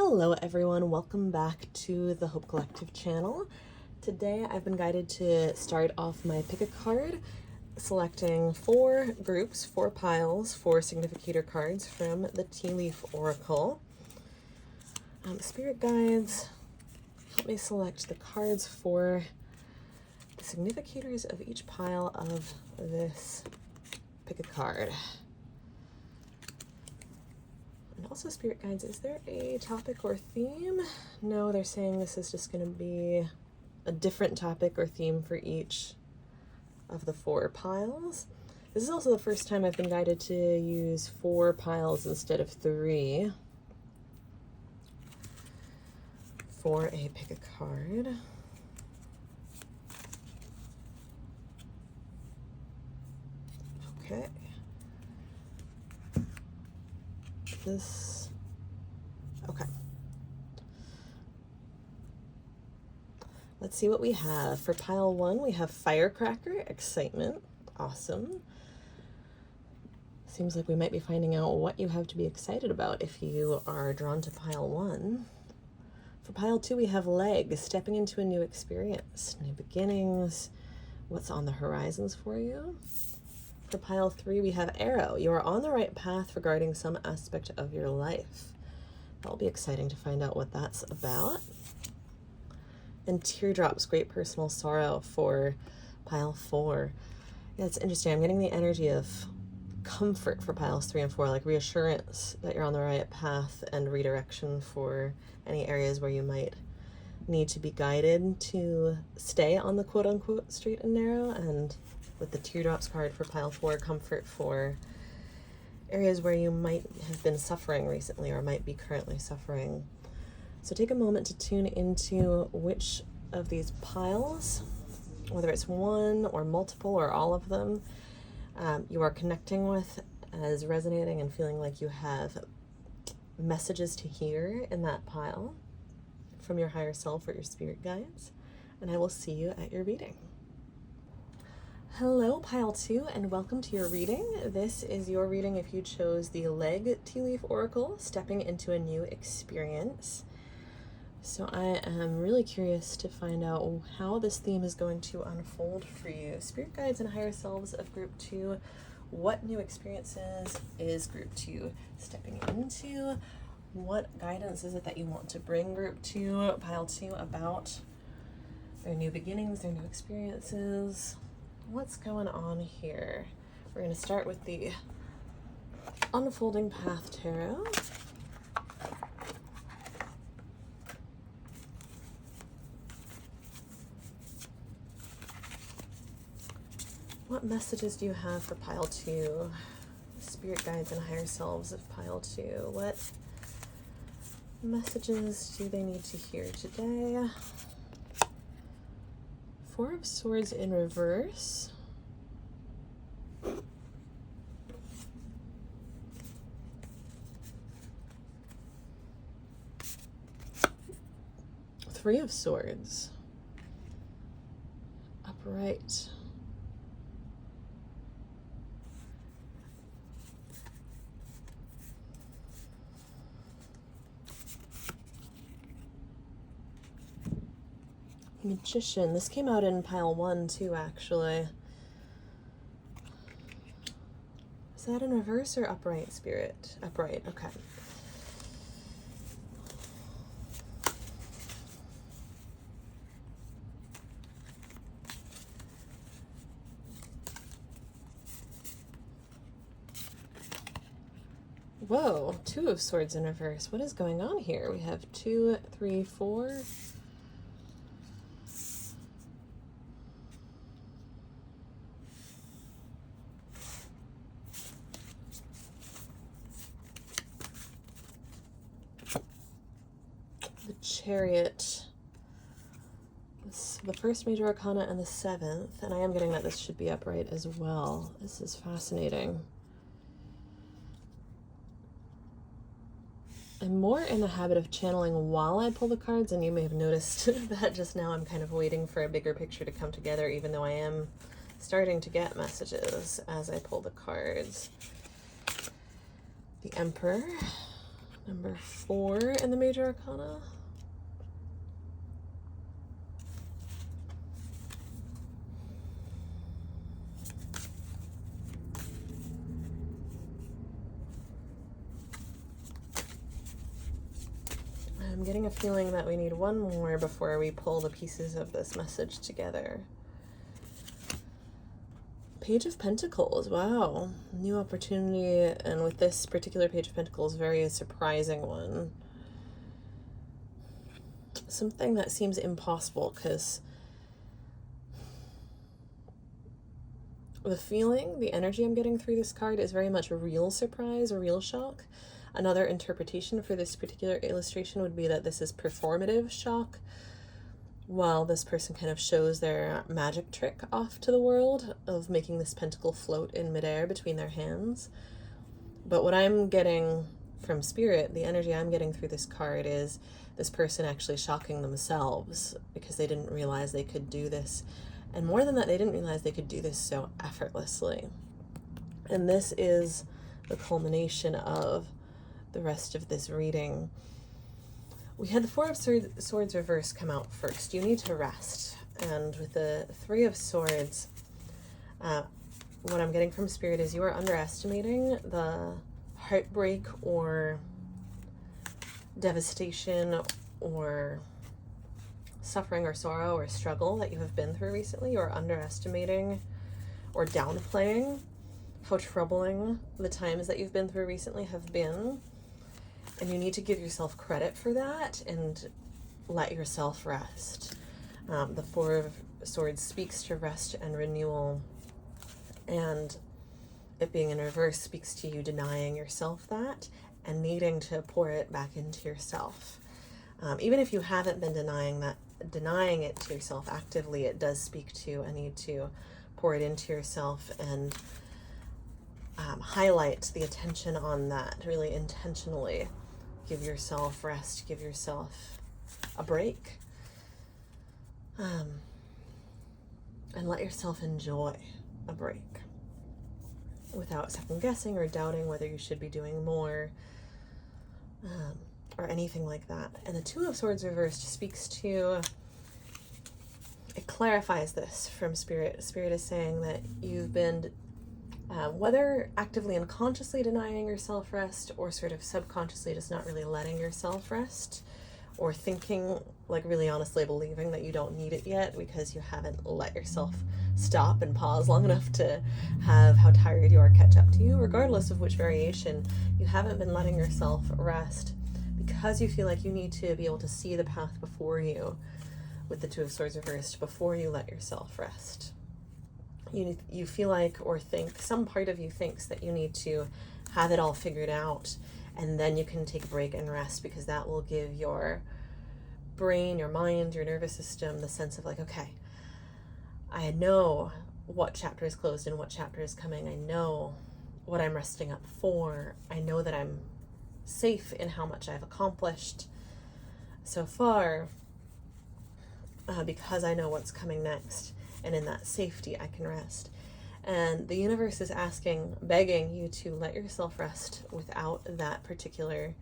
Hello everyone, welcome back to the Hope Collective channel. Today I've been guided to start off my pick a card, selecting 4 groups, 4 piles, 4 significator cards from the Tea Leaf Oracle. Spirit guides, help me select the cards for the significators of each pile of this pick a card. And also, spirit guides, is there a topic or theme? No, they're saying this is just going to be a different topic or theme for each of the 4 piles. This is also the first time I've been guided to use 4 piles instead of 3 for a pick a card. Okay. Okay. Let's see what we have. For pile 1, we have Firecracker, Excitement. Awesome. Seems like we might be finding out what you have to be excited about if you are drawn to pile 1. For pile 2, we have Leg, Stepping into a new experience, new beginnings, what's on the horizons for you. For pile 3, we have Arrow. You are on the right path regarding some aspect of your life. That'll be exciting to find out what that's about. And Teardrops, Great Personal Sorrow for pile 4. Yeah, it's interesting. I'm getting the energy of comfort for piles 3 and 4, like reassurance that you're on the right path and redirection for any areas where you might need to be guided to stay on the quote-unquote straight and narrow, and with the Teardrops card for pile 4, comfort for areas where you might have been suffering recently or might be currently suffering. So take a moment to tune into which of these piles, whether it's one or multiple or all of them, you are connecting with as resonating and feeling like you have messages to hear in that pile from your higher self or your spirit guides. And I will see you at your reading. Hello, pile 2, and welcome to your reading. This is your reading if you chose the Leg Tea Leaf Oracle, Stepping into a New Experience. So I am really curious to find out how this theme is going to unfold for you. Spirit guides and higher selves of group 2, what new experiences is group 2 stepping into? What guidance is it that you want to bring group 2, pile 2, about their new beginnings, their new experiences? What's going on here? We're going to start with the Unfolding Path Tarot. What messages do you have for pile 2? Spirit guides and higher selves of pile 2. What messages do they need to hear today? 4 of Swords in reverse. Three of Swords. Upright. Magician. This came out in pile 1 too, actually. Is that in reverse or upright, Spirit? Upright, okay. Whoa, 2 of Swords in reverse. What is going on here? We have 2, 3, 4. Chariot, the first major arcana and the 7th, and I am getting that this should be upright as well. This is fascinating. I'm more in the habit of channeling while I pull the cards, and you may have noticed that just now I'm kind of waiting for a bigger picture to come together, even though I am starting to get messages as I pull the cards. The Emperor, Number 4 in the Major Arcana. I'm getting a feeling that we need one more before we pull the pieces of this message together. Page of Pentacles, wow, new opportunity, and with this particular Page of Pentacles, very surprising one. Something that seems impossible, because the feeling, the energy I'm getting through this card is very much a real surprise, a real shock. Another interpretation for this particular illustration would be that this is performative shock, while this person kind of shows their magic trick off to the world of making this pentacle float in midair between their hands. But what I'm getting from Spirit, the energy I'm getting through this card, is this person actually shocking themselves because they didn't realize they could do this. And more than that, they didn't realize they could do this so effortlessly. And this is the culmination of the rest of this reading. We had the Four of Swords reverse come out first. You need to rest. And with the Three of Swords, what I'm getting from Spirit is you are underestimating the heartbreak or devastation or suffering or sorrow or struggle that you have been through recently. You are underestimating or downplaying how troubling the times that you've been through recently have been. And you need to give yourself credit for that and let yourself rest. The Four of Swords speaks to rest and renewal, and it being in reverse speaks to you denying yourself that and needing to pour it back into yourself. Even if you haven't been denying it to yourself actively, it does speak to a need to pour it into yourself and highlight the attention on that, really intentionally. Give yourself rest, give yourself a break, and let yourself enjoy a break without second guessing or doubting whether you should be doing more, or anything like that. And the Two of Swords reversed speaks to, it clarifies this from Spirit. Spirit is saying that you've been whether actively and consciously denying yourself rest or sort of subconsciously just not really letting yourself rest, or thinking, like really honestly believing that you don't need it yet because you haven't let yourself stop and pause long enough to have how tired you are catch up to you. Regardless of which variation, you haven't been letting yourself rest because you feel like you need to be able to see the path before you with the Two of Swords reversed before you let yourself rest. You feel like, or think, some part of you thinks that you need to have it all figured out, and then you can take a break and rest, because that will give your brain, your mind, your nervous system the sense of like, okay, I know what chapter is closed and what chapter is coming. I know what I'm resting up for. I know that I'm safe in how much I've accomplished so far, because I know what's coming next. And in that safety, I can rest. And the universe is begging you to let yourself rest without that particular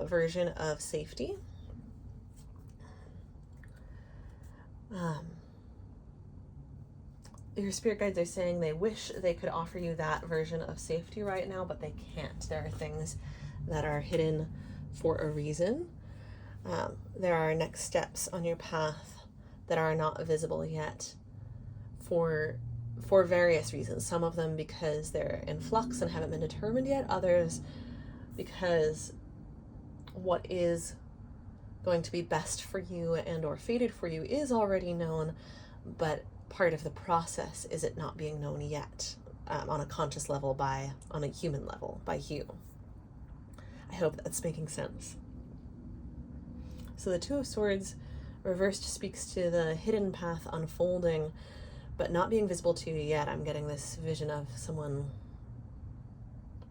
version of safety. Your spirit guides are saying they wish they could offer you that version of safety right now, but they can't. There are things that are hidden for a reason. There are next steps on your path that are not visible yet for various reasons. Some of them because they're in flux and haven't been determined yet. Others because what is going to be best for you and or fated for you is already known, but part of the process is it not being known yet, on a conscious level, on a human level, by you. I hope that's making sense. So the Two of Swords reversed speaks to the hidden path unfolding, but not being visible to you yet. I'm getting this vision of someone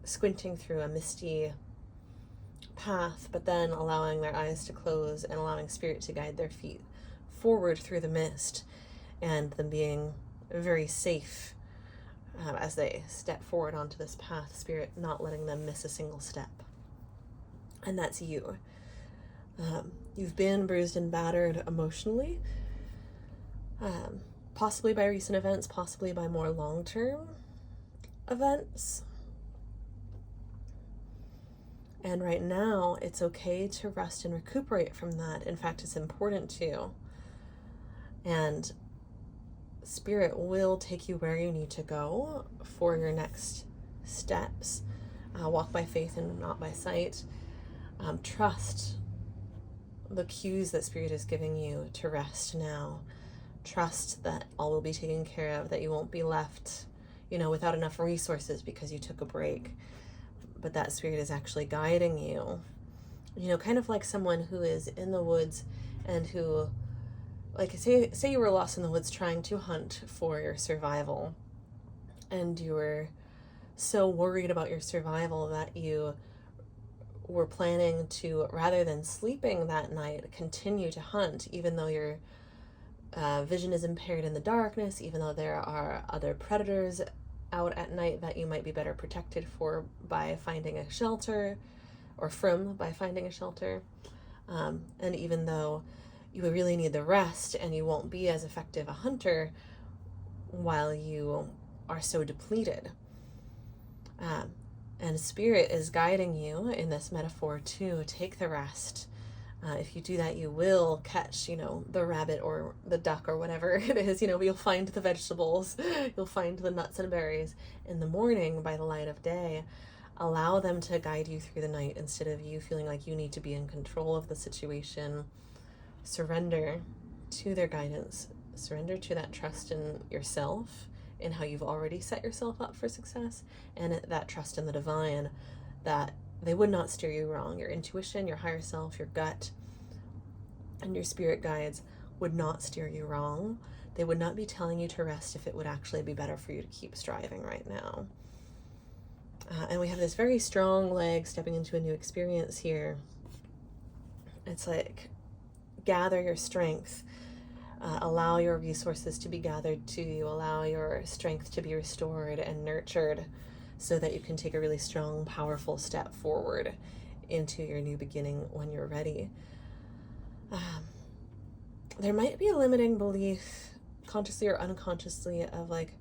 squinting through a misty path, but then allowing their eyes to close and allowing Spirit to guide their feet forward through the mist, and them being very safe as they step forward onto this path. Spirit not letting them miss a single step. and that's you. You've been bruised and battered emotionally, possibly by recent events, possibly by more long-term events. And right now, it's okay to rest and recuperate from that. In fact, it's important to. And Spirit will take you where you need to go for your next steps. Walk by faith and not by sight. Trust the cues that Spirit is giving you to rest now. Trust that all will be taken care of, that you won't be left, without enough resources because you took a break. But that Spirit is actually guiding you. Kind of like someone who is in the woods and who, like, say you were lost in the woods trying to hunt for your survival, and you were so worried about your survival that you were planning to, rather than sleeping that night, continue to hunt, even though your vision is impaired in the darkness, even though there are other predators out at night that you might be better protected for by finding a shelter, or from by finding a shelter. And even though you really need the rest and you won't be as effective a hunter while you are so depleted. And Spirit is guiding you in this metaphor to take the rest. If you do that, you will catch, the rabbit or the duck or whatever it is. You'll find the vegetables, you'll find the nuts and berries in the morning by the light of day. Allow them to guide you through the night instead of you feeling like you need to be in control of the situation. Surrender to their guidance. Surrender to that trust in yourself, in how you've already set yourself up for success, and that trust in the divine, that they would not steer you wrong. Your intuition, your higher self, your gut, and your spirit guides would not steer you wrong. They would not be telling you to rest if it would actually be better for you to keep striving right now. And we have this very strong leg stepping into a new experience here. It's like, gather your strength. Allow your resources to be gathered to you. Allow your strength to be restored and nurtured so that you can take a really strong, powerful step forward into your new beginning when you're ready. There might be a limiting belief, consciously or unconsciously, of like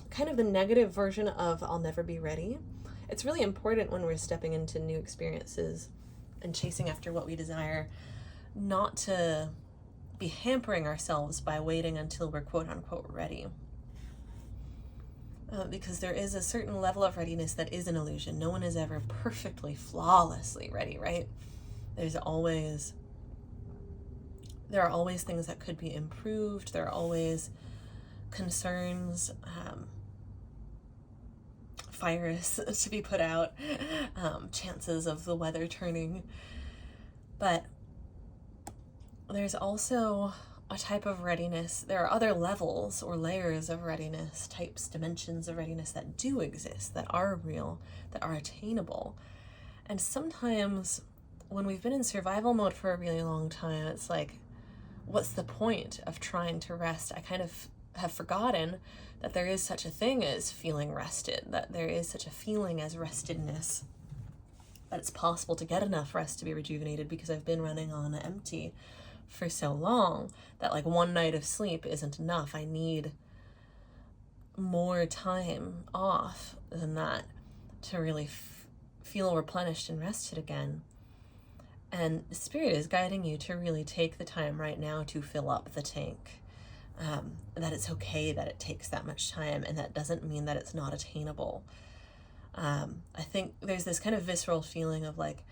kind of the negative version of I'll never be ready. It's really important when we're stepping into new experiences and chasing after what we desire, not to be hampering ourselves by waiting until we're quote unquote ready. Because there is a certain level of readiness that is an illusion. No one is ever perfectly, flawlessly ready, right? There are always things that could be improved. There are always concerns, fires to be put out, chances of the weather turning. But there's also a type of readiness. There are other levels or layers of readiness, types, dimensions of readiness that do exist, that are real, that are attainable. And sometimes when we've been in survival mode for a really long time, it's like, what's the point of trying to rest? I kind of have forgotten that there is such a thing as feeling rested, that there is such a feeling as restedness, that it's possible to get enough rest to be rejuvenated, because I've been running on empty for so long that like one night of sleep isn't enough. I need more time off than that to really feel replenished and rested again. And Spirit is guiding you to really take the time right now to fill up the tank. That it's okay that it takes that much time, and that doesn't mean that it's not attainable. I think there's this kind of visceral feeling of like,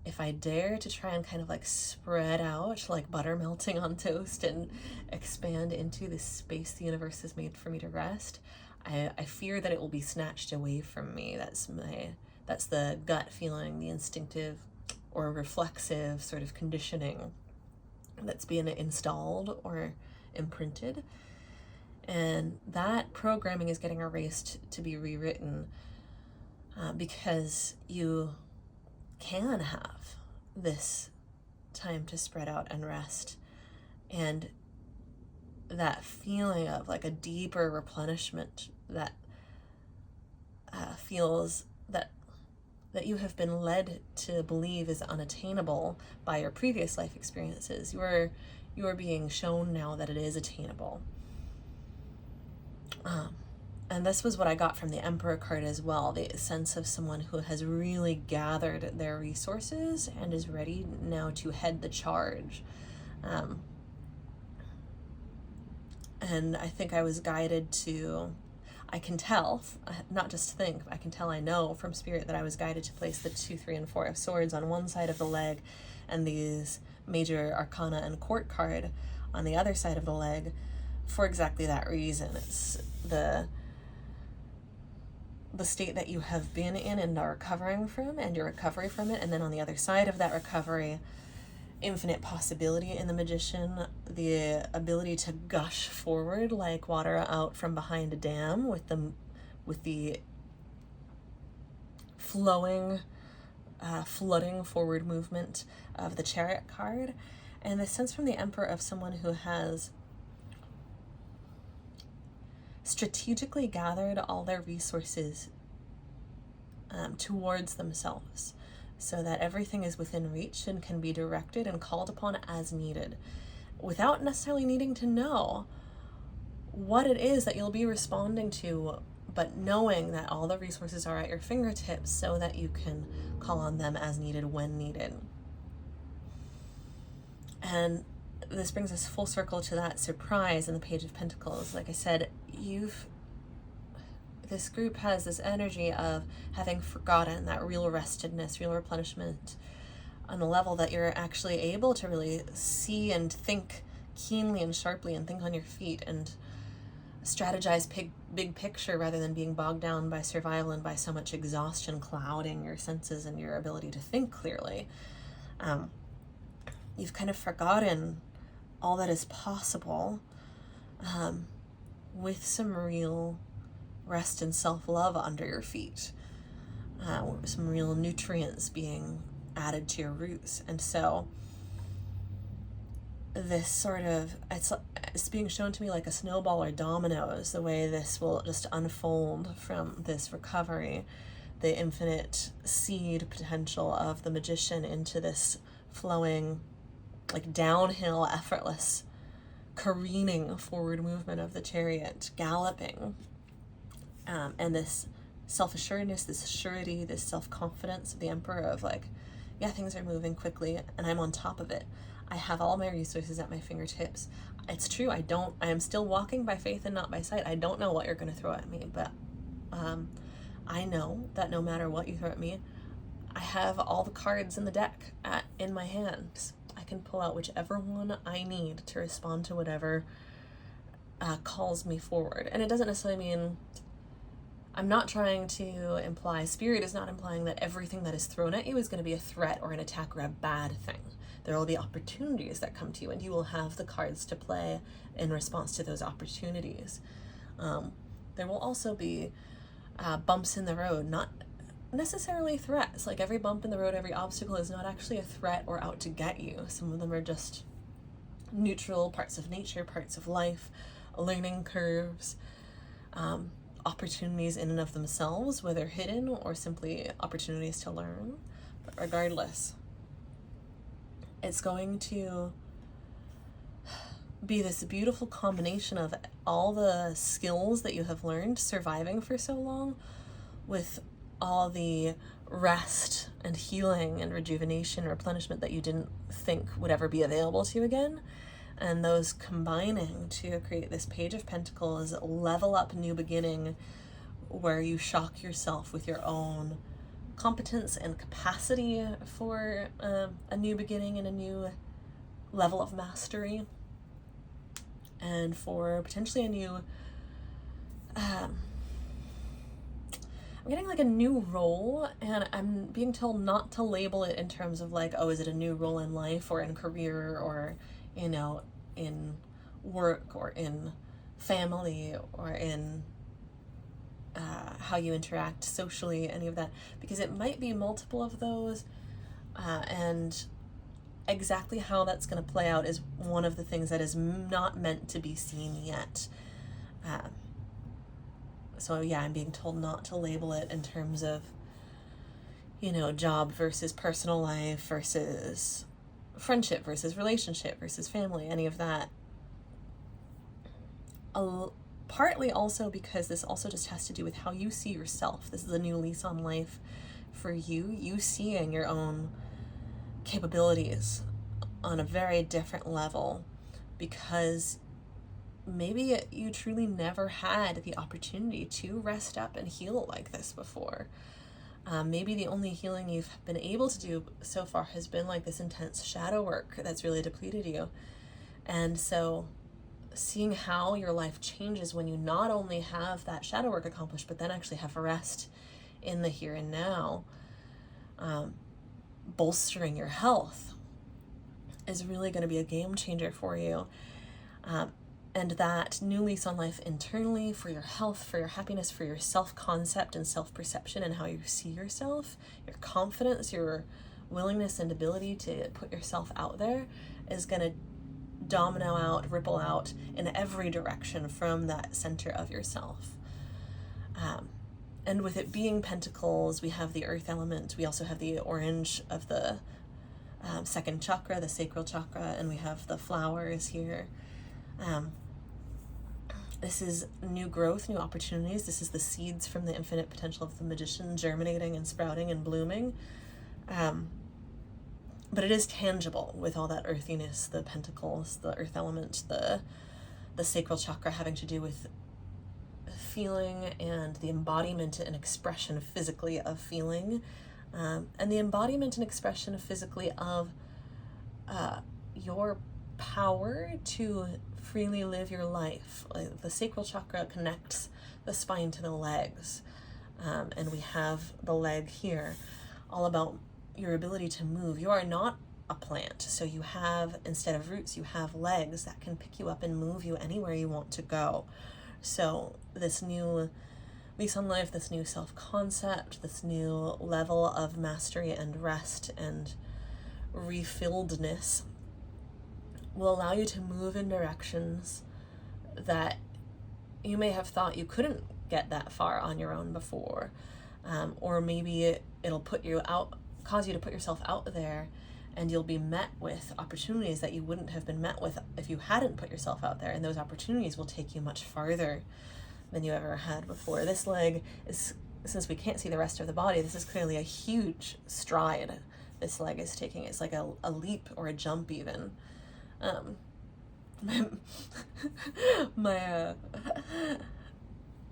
if I dare to try and kind of like spread out like butter melting on toast and expand into this space the universe has made for me to rest, I fear that it will be snatched away from me. That's the gut feeling, the instinctive or reflexive sort of conditioning that's being installed or imprinted. And that programming is getting erased to be rewritten, because you can have this time to spread out and rest. And that feeling of like a deeper replenishment that feels that that you have been led to believe is unattainable by your previous life experiences. You are being shown now that it is attainable. And this was what I got from the Emperor card as well, the sense of someone who has really gathered their resources and is ready now to head the charge. And I think I was guided to, I can tell, not just think, I can tell, I know from Spirit that I was guided to place the 2, 3, and 4 of Swords on one side of the leg and these Major Arcana and Court card on the other side of the leg for exactly that reason. It's the state that you have been in and are recovering from, and your recovery from it, and then on the other side of that recovery, infinite possibility in the Magician, the ability to gush forward like water out from behind a dam with the flowing, flooding forward movement of the Chariot card, and the sense from the Emperor of someone who has strategically gathered all their resources towards themselves so that everything is within reach and can be directed and called upon as needed without necessarily needing to know what it is that you'll be responding to, but knowing that all the resources are at your fingertips so that you can call on them as needed when needed. And this brings us full circle to that surprise in the Page of Pentacles. Like I said, this group has this energy of having forgotten that real restedness, real replenishment on a level that you're actually able to really see and think keenly and sharply and think on your feet and strategize big picture rather than being bogged down by survival and by so much exhaustion clouding your senses and your ability to think clearly. You've kind of forgotten all that is possible with some real rest and self-love under your feet, some real nutrients being added to your roots. And so this sort of, it's being shown to me like a snowball or dominoes, the way this will just unfold from this recovery, the infinite seed potential of the Magician into this flowing, like downhill, effortless, careening forward movement of the Chariot, galloping. And this self-assuredness, this surety, this self-confidence of the Emperor of like, yeah, things are moving quickly and I'm on top of it. I have all my resources at my fingertips. It's true, I am still walking by faith and not by sight. I don't know what you're going to throw at me, but I know that no matter what you throw at me, I have all the cards in the deck in my hands. I can pull out whichever one I need to respond to whatever calls me forward. And it doesn't necessarily mean, I'm not trying to imply, Spirit is not implying that everything that is thrown at you is going to be a threat or an attack or a bad thing. There will be opportunities that come to you and you will have the cards to play in response to those opportunities. There will also be bumps in the road, not necessarily threats. Like every bump in the road, every obstacle is not actually a threat or out to get you. Some of them are just neutral parts of nature, parts of life, learning curves, opportunities in and of themselves, whether hidden or simply opportunities to learn. But regardless, it's going to be this beautiful combination of all the skills that you have learned surviving for so long with all the rest and healing and rejuvenation and replenishment that you didn't think would ever be available to you again. And those combining to create this Page of Pentacles level up new beginning where you shock yourself with your own competence and capacity for a new beginning and a new level of mastery, and for potentially a new I'm getting like a new role, and I'm being told not to label it in terms of like, oh, is it a new role in life or in career or, you know, in work or in family or in how you interact socially, any of that, because it might be multiple of those, and exactly how that's going to play out is one of the things that is not meant to be seen yet. So yeah, I'm being told not to label it in terms of, you know, job versus personal life versus friendship versus relationship versus family, any of that. Partly also because this also just has to do with how you see yourself. This is a new lease on life for you seeing your own capabilities on a very different level, because maybe you truly never had the opportunity to rest up and heal like this before. Maybe the only healing you've been able to do so far has been like this intense shadow work that's really depleted you. And so seeing how your life changes when you not only have that shadow work accomplished, but then actually have rest in the here and now, bolstering your health, is really going to be a game changer for you. And that new lease on life internally, for your health, for your happiness, for your self-concept and self-perception and how you see yourself, your confidence, your willingness and ability to put yourself out there, is going to domino out, ripple out in every direction from that center of yourself. And with it being pentacles, we have the earth element, we also have the orange of the second chakra, the sacral chakra, and we have the flowers here. This is new growth, new opportunities. This is the seeds from the infinite potential of the magician germinating and sprouting and blooming. But it is tangible with all that earthiness, the pentacles, the earth element, the sacral chakra having to do with feeling and the embodiment and expression physically of feeling, and the embodiment and expression physically of your power to freely live your life. Like the sacral chakra connects the spine to the legs, and we have the leg here, all about your ability to move. You are not a plant, so you have, instead of roots, you have legs that can pick you up and move you anywhere you want to go. So this new lease on life, this new self-concept, this new level of mastery and rest and refilledness will allow you to move in directions that you may have thought you couldn't get that far on your own before, or maybe it'll put you out, cause you to put yourself out there, and you'll be met with opportunities that you wouldn't have been met with if you hadn't put yourself out there, and those opportunities will take you much farther than you ever had before. This leg is, since we can't see the rest of the body, this is clearly a huge stride this leg is taking. It's like a leap or a jump even.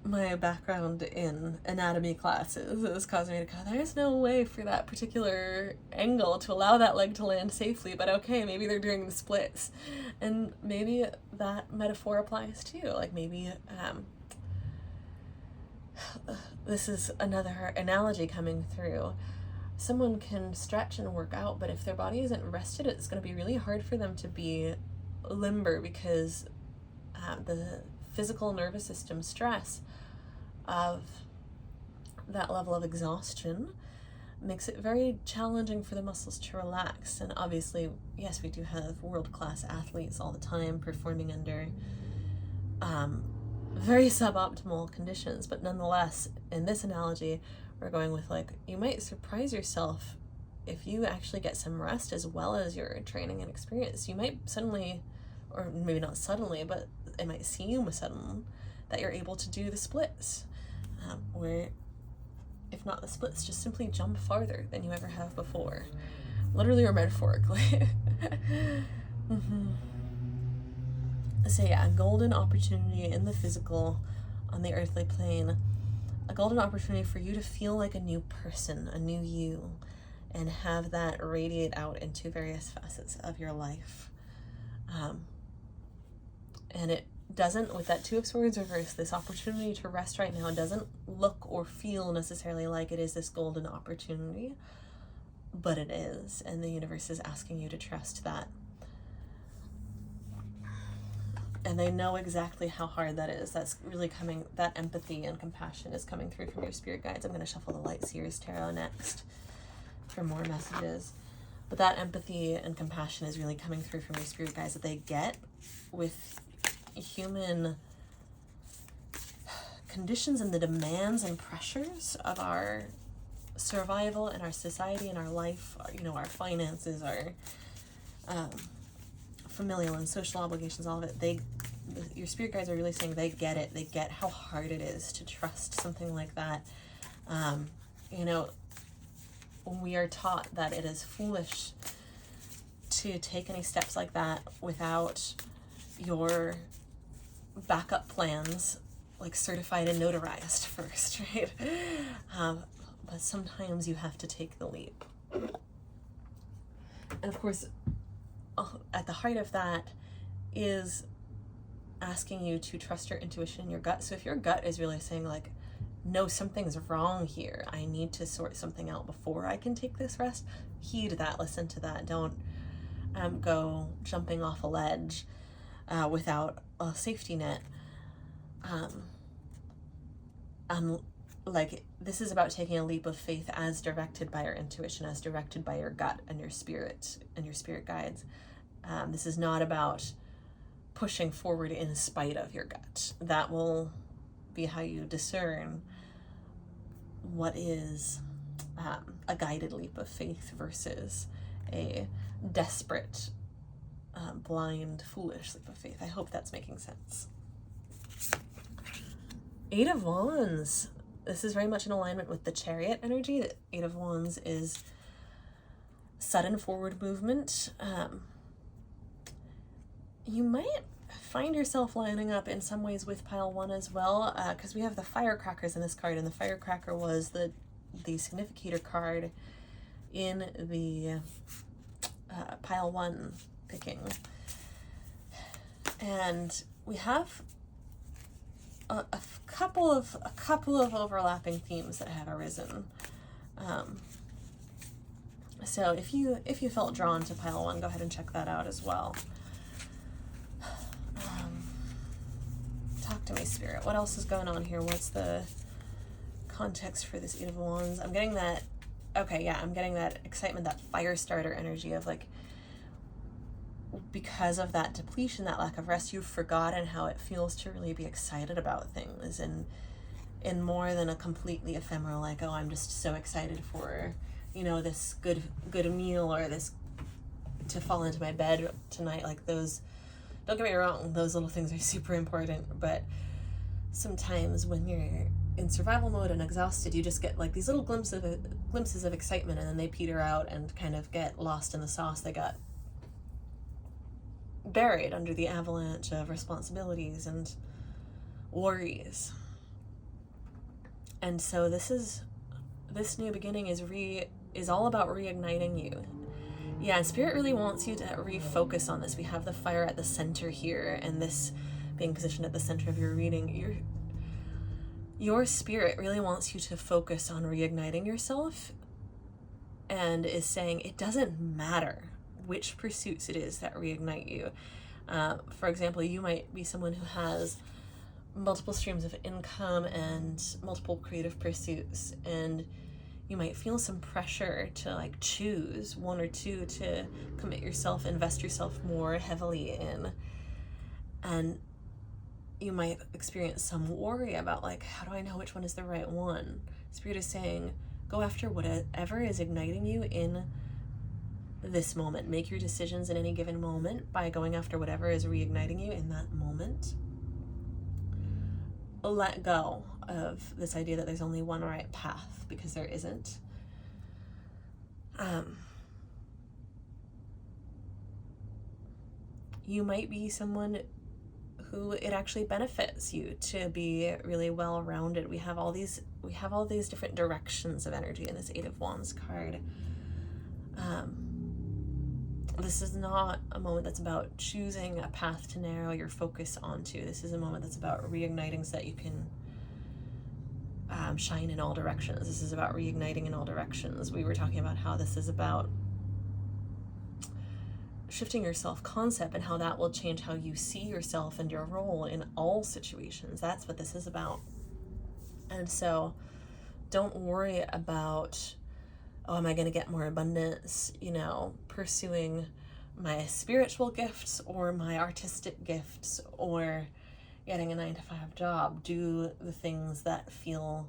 My background in anatomy classes is causing me to go, there's no way for that particular angle to allow that leg to land safely, but okay, maybe they're doing the splits. And maybe that metaphor applies too. Like maybe this is another analogy coming through. Someone can stretch and work out, but if their body isn't rested, it's going to be really hard for them to be limber, because the physical nervous system stress of that level of exhaustion makes it very challenging for the muscles to relax. And obviously, yes, we do have world-class athletes all the time performing under very suboptimal conditions, but nonetheless, in this analogy, we're going with, like, you might surprise yourself if you actually get some rest as well as your training and experience. You might suddenly, or maybe not suddenly, but it might seem sudden, that you're able to do the splits, where, if not the splits, just simply jump farther than you ever have before, literally or metaphorically. So yeah, a golden opportunity in the physical, on the earthly plane, a golden opportunity for you to feel like a new person, a new you, and have that radiate out into various facets of your life. And it doesn't, with that Two of Swords reverse, this opportunity to rest right now doesn't look or feel necessarily like it is this golden opportunity, but it is, and the universe is asking you to trust that. And they know exactly how hard that is. That's really coming, that empathy and compassion is coming through from your spirit guides. I'm going to shuffle the Light Seers Tarot next for more messages. But that empathy and compassion is really coming through from your spirit guides, that they get with human conditions and the demands and pressures of our survival in our society, in our life, you know, our finances, our familial and social obligations, all of it, your spirit guides are really saying they get it. They get how hard it is to trust something like that. You know, we are taught that it is foolish to take any steps like that without your backup plans like certified and notarized first, right? But sometimes you have to take the leap. And of course, at the heart of that is asking you to trust your intuition and your gut. So if your gut is really saying like, no, something's wrong here, I need to sort something out before I can take this rest, heed that, listen to that. Don't go jumping off a ledge without a safety net. Like, this is about taking a leap of faith as directed by your intuition, as directed by your gut and your spirit guides. This is not about pushing forward in spite of your gut. That will be how you discern what is a guided leap of faith versus a desperate, blind, foolish leap of faith. I hope that's making sense. 8 of Wands. This is very much in alignment with the Chariot energy. The 8 of Wands is sudden forward movement. You might find yourself lining up in some ways with pile 1 as well, because we have the firecrackers in this card, and the firecracker was the significator card in the pile 1 picking. And we have a couple of overlapping themes that have arisen. So if you felt drawn to pile 1, go ahead and check that out as well. Talk to me, Spirit. What else is going on here? What's the context for this 8 of Wands? I'm getting that, okay, yeah, I'm getting that excitement, that fire starter energy of like, because of that depletion, that lack of rest, you've forgotten how it feels to really be excited about things in more than a completely ephemeral, like, oh, I'm just so excited for, you know, this good meal, or this to fall into my bed tonight. Like, those, don't get me wrong, those little things are super important, but sometimes when you're in survival mode and exhausted, you just get like these little glimpses of excitement, and then they peter out and kind of get lost in the sauce. They got buried under the avalanche of responsibilities and worries. And so this new beginning is all about reigniting you. Yeah, and Spirit really wants you to refocus on this. We have the fire at the center here, and this being positioned at the center of your reading. Your spirit really wants you to focus on reigniting yourself, and is saying it doesn't matter which pursuits it is that reignite you. For example, you might be someone who has multiple streams of income and multiple creative pursuits, and you might feel some pressure to like choose one or two to commit yourself, invest yourself more heavily in. And you might experience some worry about like, how do I know which one is the right one? Spirit is saying, go after whatever is igniting you in this moment. Make your decisions in any given moment by going after whatever is reigniting you in that moment. Let go of this idea that there's only one right path, because there isn't. You might be someone who it actually benefits you to be really well-rounded. We have all these different directions of energy in this 8 of Wands card. This is not a moment that's about choosing a path to narrow your focus onto. This is a moment that's about reigniting so that you can shine in all directions. This is about reigniting in all directions. We were talking about how this is about shifting your self-concept and how that will change how you see yourself and your role in all situations. That's what this is about. And so don't worry about, oh, am I going to get more abundance, you know, pursuing my spiritual gifts or my artistic gifts or getting a 9-to-5 job. Do the things that feel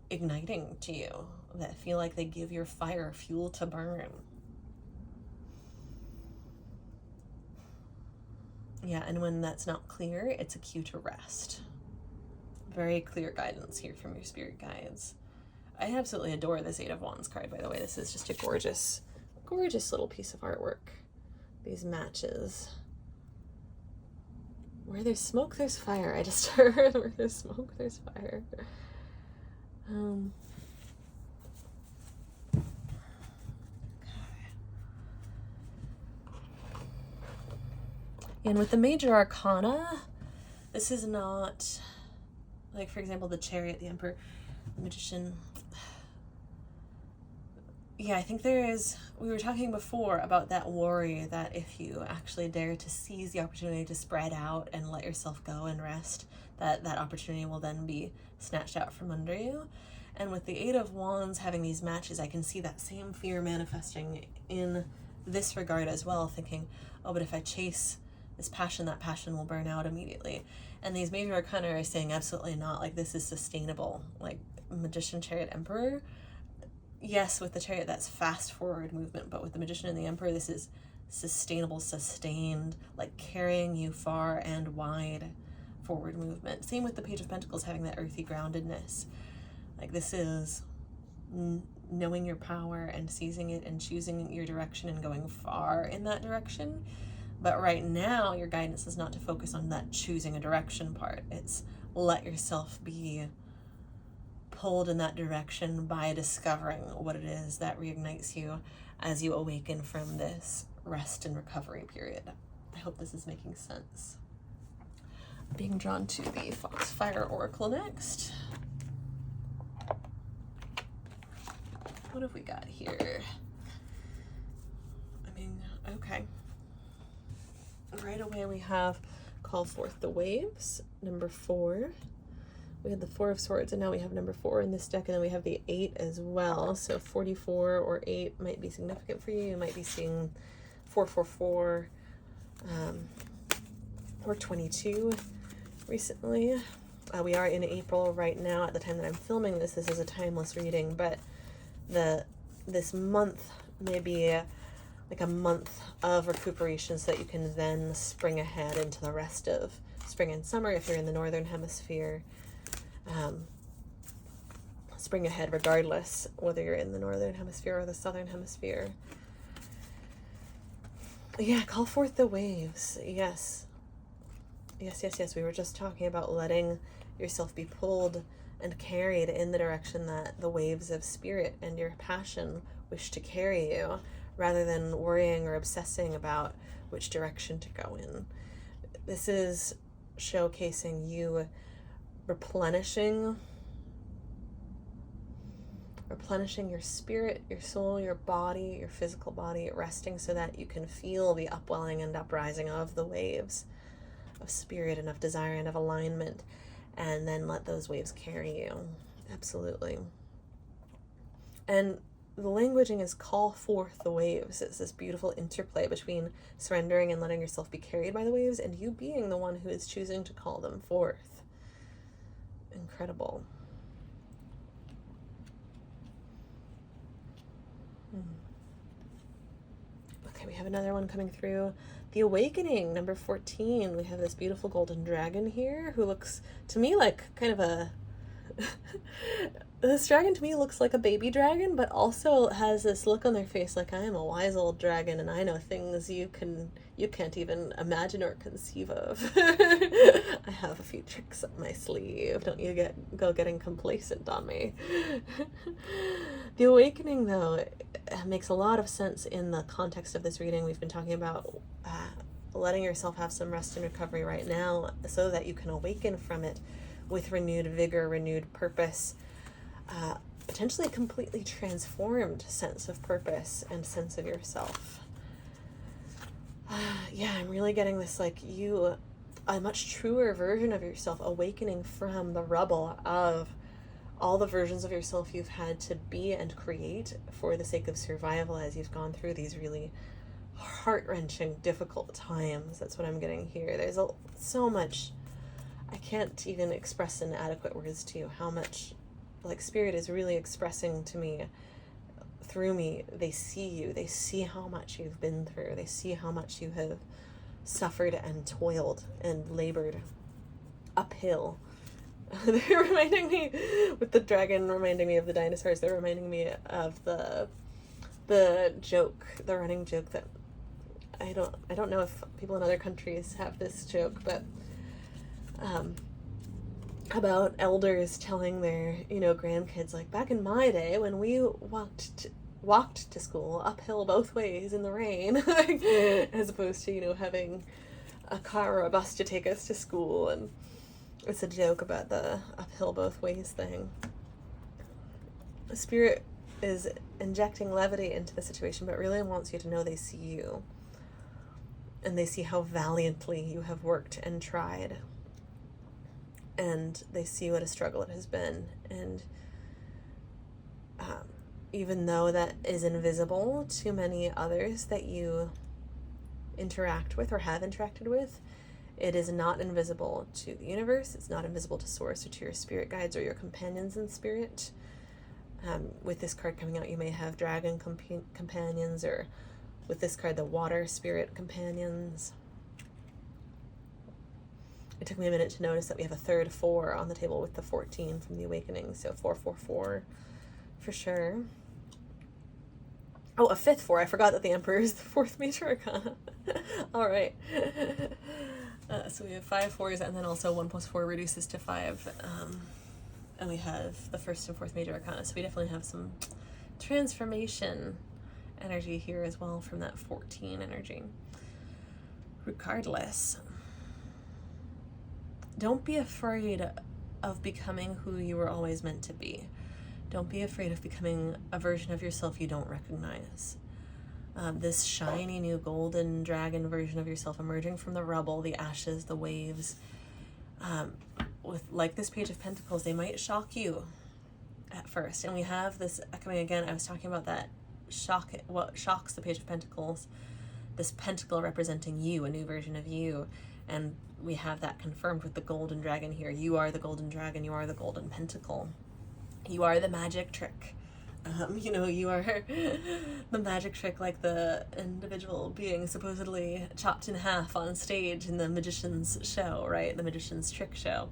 igniting to you, that feel like they give your fire fuel to burn. Yeah, and when that's not clear, it's a cue to rest. Very clear guidance here from your spirit guides. I absolutely adore this Eight of Wands card, by the way. This is just a gorgeous, gorgeous little piece of artwork. These matches. Where there's smoke, there's fire. I just heard, where there's smoke, there's fire. And with the major arcana, this is not, like, for example, the Chariot, the Emperor, the Magician. Yeah, I think there is, we were talking before about that worry that if you actually dare to seize the opportunity to spread out and let yourself go and rest, that opportunity will then be snatched out from under you. And with the Eight of Wands having these matches, I can see that same fear manifesting in this regard as well, thinking, oh, but if I chase this passion, that passion will burn out immediately. And these major arcana are saying absolutely not, like, this is sustainable. Like Magician, Chariot, Emperor, yes, with the Chariot, that's fast forward movement, but with the Magician and the Emperor, this is sustainable, sustained, like carrying you far and wide forward movement. Same with the Page of Pentacles, having that earthy groundedness. Like, this is knowing your power and seizing it and choosing your direction and going far in that direction. But right now, your guidance is not to focus on that choosing a direction part. It's let yourself be pulled in that direction by discovering what it is that reignites you as you awaken from this rest and recovery period. I hope this is making sense. Being drawn to the Foxfire Oracle next. What have we got here? I mean, okay. Right away we have Call Forth the Waves, number 4. We had the 4 of Swords, and now we have number 4 in this deck, and then we have the 8 as well. So 44 or 8 might be significant for you. You might be seeing 444 or 22 recently. We are in April right now. At the time that I'm filming this, this is a timeless reading, but this month may be like a month of recuperation so that you can then spring ahead into the rest of spring and summer if you're in the northern hemisphere. Spring ahead regardless whether you're in the northern hemisphere or the southern hemisphere. Yeah, call forth the waves. Yes. Yes. We were just talking about letting yourself be pulled and carried in the direction that the waves of spirit and your passion wish to carry you, rather than worrying or obsessing about which direction to go in. This is showcasing you replenishing your spirit, your soul, your body, your physical body, resting so that you can feel the upwelling and uprising of the waves of spirit and of desire and of alignment, and then let those waves carry you. Absolutely. And the languaging is call forth the waves. It's this beautiful interplay between surrendering and letting yourself be carried by the waves and you being the one who is choosing to call them forth. Incredible. Okay, we have another one coming through. The Awakening, number 14. We have this beautiful golden dragon here who looks to me like kind of a... This dragon to me looks like a baby dragon, but also has this look on their face like, I am a wise old dragon and I know things you can't even imagine or conceive of. I have a few tricks up my sleeve. Don't you go getting complacent on me. The Awakening, though, makes a lot of sense in the context of this reading. We've been talking about letting yourself have some rest and recovery right now so that you can awaken from it with renewed vigor, renewed purpose, potentially a completely transformed sense of purpose and sense of yourself. Yeah, I'm really getting this, like, a much truer version of yourself awakening from the rubble of all the versions of yourself you've had to be and create for the sake of survival as you've gone through these really heart-wrenching, difficult times. That's what I'm getting here. There's so much, I can't even express in adequate words to you how much like Spirit is really expressing to me, through me, they see you, they see how much you've been through, they see how much you have suffered and toiled and labored uphill. They're reminding me, with the dragon reminding me of the dinosaurs, they're reminding me of the joke, the running joke that I don't know if people in other countries have this joke, but about elders telling their, grandkids, like, back in my day when we walked to school uphill both ways in the rain, as opposed to, having a car or a bus to take us to school. And it's a joke about the uphill both ways thing. The Spirit is injecting levity into the situation, but really wants you to know they see you. And they see how valiantly you have worked and tried. And they see what a struggle it has been. And even though that is invisible to many others that you interact with or have interacted with, it is not invisible to the universe. It's not invisible to Source or to your spirit guides or your companions in spirit. With this card coming out, you may have dragon companions, or with this card, the water spirit companions. It took me a minute to notice that we have a third 4 on the table with the 14 from the Awakening, so 444 for sure. Oh, a 5th 4. I forgot that the Emperor is the 4th major arcana. All right. So we have 5 4s, and then also 1 + 4 reduces to 5. And we have the 1st and 4th major arcana, so we definitely have some transformation energy here as well from that 14 energy. Regardless, don't be afraid of becoming who you were always meant to be. Don't be afraid of becoming a version of yourself you don't recognize. This shiny new golden dragon version of yourself emerging from the rubble, the ashes, the waves. With like this Page of Pentacles, they might shock you at first. And we have this coming again. I was talking about that shock, what shocks the Page of Pentacles. This pentacle representing you, a new version of you. And we have that confirmed with the golden dragon here. You are the golden dragon. You are the golden pentacle. You are the magic trick. You are the magic trick, like the individual being supposedly chopped in half on stage in the magician's show, right? The magician's trick show.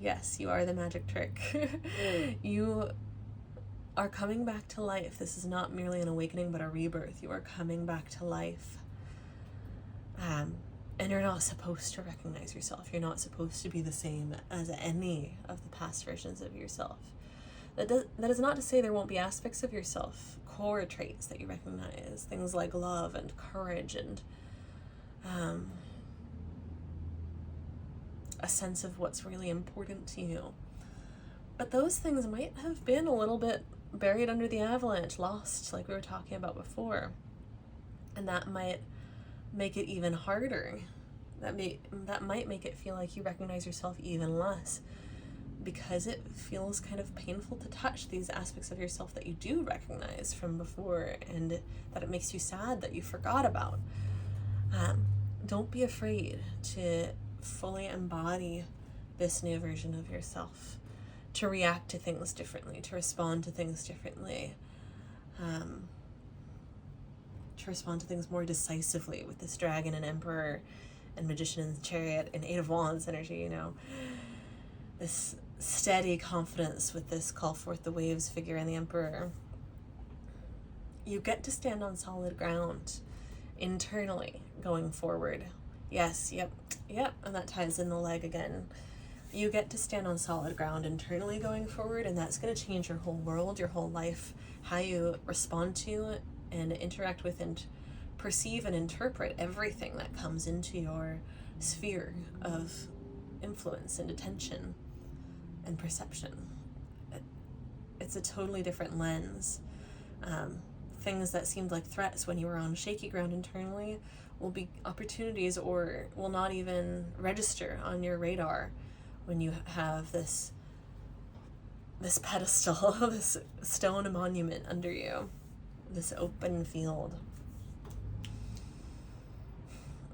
Yes, you are the magic trick. You are coming back to life. This is not merely an awakening, but a rebirth. You are coming back to life. And you're not supposed to recognize yourself. You're not supposed to be the same as any of the past versions of yourself. That is not to say there won't be aspects of yourself, core traits that you recognize, things like love and courage and a sense of what's really important to you. But those things might have been a little bit buried under the avalanche, lost, like we were talking about before. And that might make it even harder. That might make it feel like you recognize yourself even less, because it feels kind of painful to touch these aspects of yourself that you do recognize from before, and that it makes you sad that you forgot about. Don't be afraid to fully embody this new version of yourself, to react to things differently, to respond to things differently, to respond to things more decisively with this dragon and emperor and magician and chariot and 8 of Wands energy, this steady confidence with this call forth the waves figure and the emperor. You get to stand on solid ground internally going forward. Yes, yep, and that ties in the leg again. You get to stand on solid ground internally going forward, and that's going to change your whole world, your whole life, how you respond to and interact with and perceive and interpret everything that comes into your sphere of influence and attention and perception. It's a totally different lens. Things that seemed like threats when you were on shaky ground internally will be opportunities, or will not even register on your radar when you have this pedestal, this stone monument under you, this open field.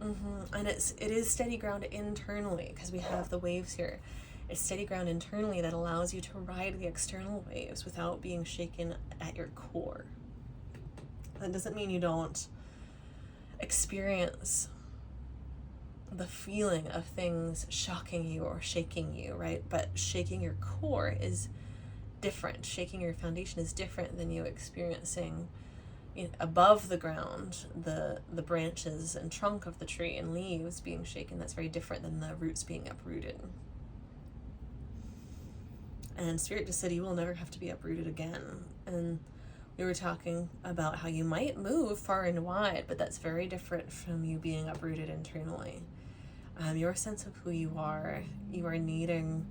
And it is steady ground internally, because we have the waves here. It's steady ground internally that allows you to ride the external waves without being shaken at your core. That doesn't mean you don't experience the feeling of things shocking you or shaking you, right? But shaking your core is different. Shaking your foundation is different than you experiencing above the ground, the branches and trunk of the tree and leaves being shaken. That's very different than the roots being uprooted. And Spirit just said you will never have to be uprooted again. And we were talking about how you might move far and wide, but that's very different from you being uprooted internally. Your sense of who you are needing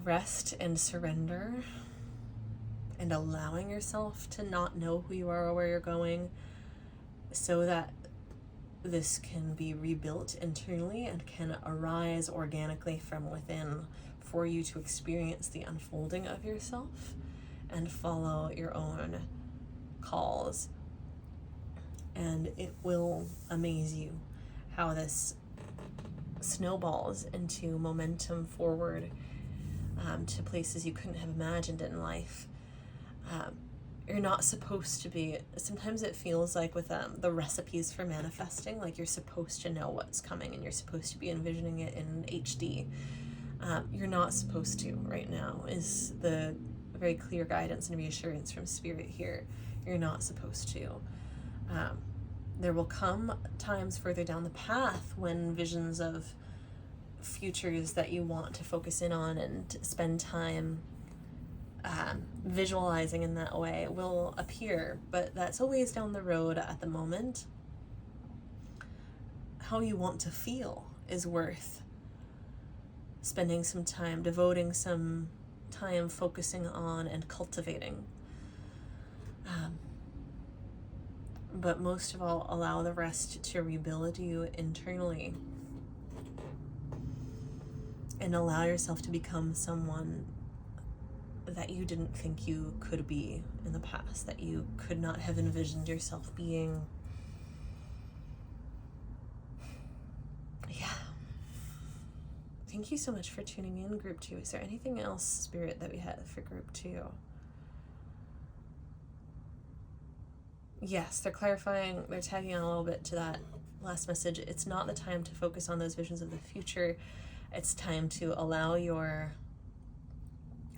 rest and surrender, and allowing yourself to not know who you are or where you're going, so that this can be rebuilt internally and can arise organically from within for you to experience the unfolding of yourself and follow your own calls. And it will amaze you how this snowballs into momentum forward, to places you couldn't have imagined in life. You're not supposed to be, sometimes it feels like with the recipes for manifesting, like you're supposed to know what's coming and you're supposed to be envisioning it in HD. You're not supposed to right now, is the very clear guidance and reassurance from Spirit here. You're not supposed to. There will come times further down the path when visions of futures that you want to focus in on and spend time visualizing in that way will appear, but that's always down the road. At the moment, how you want to feel is worth spending some time, devoting some time focusing on and cultivating. But most of all, allow the rest to rebuild you internally, and allow yourself to become someone that you didn't think you could be in the past, that you could not have envisioned yourself being. Yeah. Thank you so much for tuning in, Group 2. Is there anything else, Spirit, that we had for Group 2? Yes, they're clarifying, they're tagging on a little bit to that last message. It's not the time to focus on those visions of the future. It's time to allow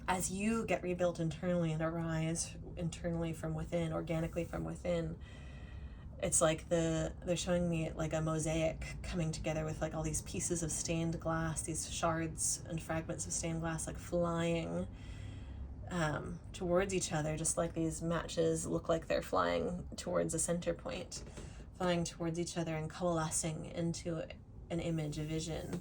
as you get rebuilt internally and arise internally from within, organically from within, it's like they're showing me like a mosaic coming together with like all these pieces of stained glass, these shards and fragments of stained glass like flying towards each other, just like these matches look like they're flying towards a center point, flying towards each other and coalescing into an image, a vision.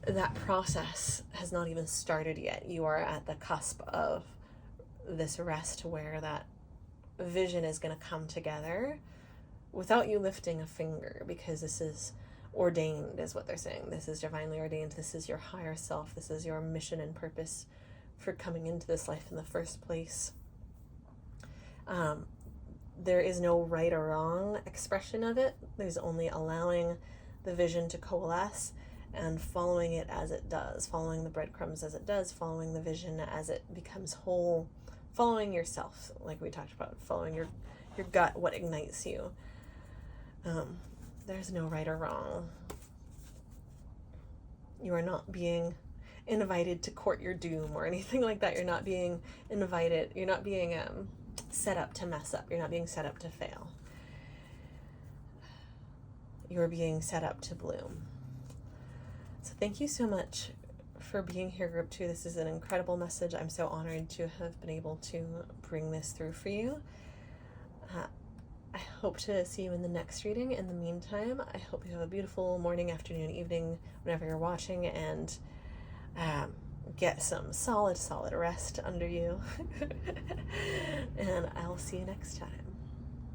That process has not even started yet. You are at the cusp of this rest where that vision is going to come together without you lifting a finger, because this is ordained, is what they're saying. This is divinely ordained. This is your higher self. This is your mission and purpose for coming into this life in the first place. There is no right or wrong expression of it. There's only allowing the vision to coalesce and following it as it does, following the breadcrumbs as it does, following the vision as it becomes whole, following yourself, like we talked about, following your gut, what ignites you. There's no right or wrong. You are not being invited to court your doom or anything like that. You're not being invited. You're not being set up to mess up. You're not being set up to fail. You're being set up to bloom. So thank you so much for being here, Group 2. This is an incredible message. I'm so honored to have been able to bring this through for you. I hope to see you in the next reading. In the meantime, I hope you have a beautiful morning, afternoon, evening, whenever you're watching, and get some solid rest under you. And I'll see you next time.